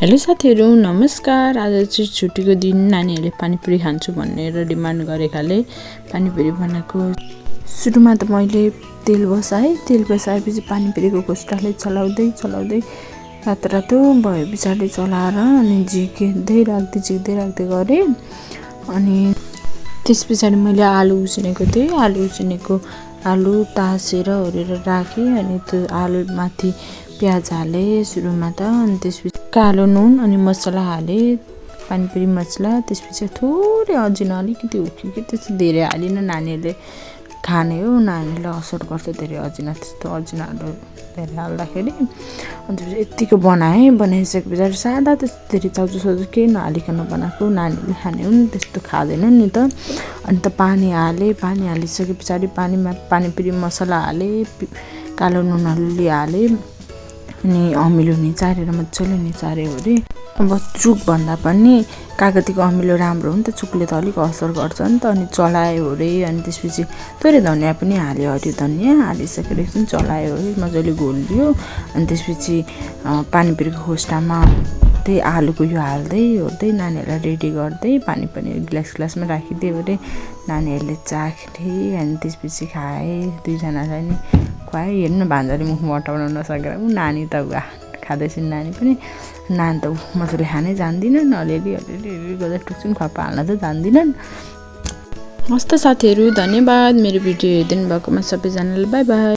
Hello साथीहरु, नमस्कार। आज चाहिँ छुट्टीको दिन नानीहरूले पानीपुरी खान्छु भनेर डिमान्ड गरेकाले पानीपुरी बनाएको। सुरुमा त मैले तेल बसाएपछि पानीपुरीको खोस्टाले चलाउँदै रातो भयो पछाडी चलाएर अनि झिक्दै राख्दै गरे। अनि त्यसपछि मैले आलु उसिनेको आलु तासेर ओरेर राखे। अनि त्यो आलु माथि प्याज हाले सुरुमा त, अनि त्यसपछि कालो नुन अनि मसला हाले, पानीपुरी मसला। त्यसपछि थोरै अजिना अलिकति हो कि त्यस्तो धेरै हालिन, नानीहरूले खाने हो, नानीहरूलाई असर गर्छ धेरै अजिना, त्यस्तो अजिनाहरू धेरै हाल्दाखेरि। अनि त्यसपछि यतिको बनाइसकेपछि सादा त्यस्तो धेरै चाउचाउ केही नहालिकन बनाएको। नानीहरूले खाने हो नि, त्यस्तो खाँदैन नि त। अन्त पानी हालिसके पछाडि पानीमा पानीपुरी मसला हाले, कालो नुन अलि हाले, अनि अमिलो मजाले निचारे हो रे। अब चुक भन्दा पनि कागतीको अमिलो राम्रो हो नि त, चुकले त अलिक असर गर्छ नि त। अनि चलायो रे। अनि त्यसपछि थोरै धनियाँ पनि हाल्यो, हरियो धनियाँ हालिसकेर एकछिन चलायो रे, मजाले घोलियो। अनि त्यसपछि पानीपुरीको खोस्टामा त्यही आलुको यो हाल्दै ओर्दै नानीहरूलाई रेडी गर्दै पानी पनि ग्लासमा राखिदियो रे। नानीहरूले चाखे। अनि त्यसपछि खाए, दुईजनालाई नि खुवाए। हेर्नु भान्जाले मुखमा अटाउन नसकेर नानी त खाँदैछन्। नानी त मजाले खानै जान्दिनन्, अलिअलि गर्दा टुक्छन्, खुवापा हाल्न त जान्दिनन्। हस्त साथीहरू, धन्यवाद मेरो भिडियो हेरिदिनु भएकोमा सबैजनालाई। By by.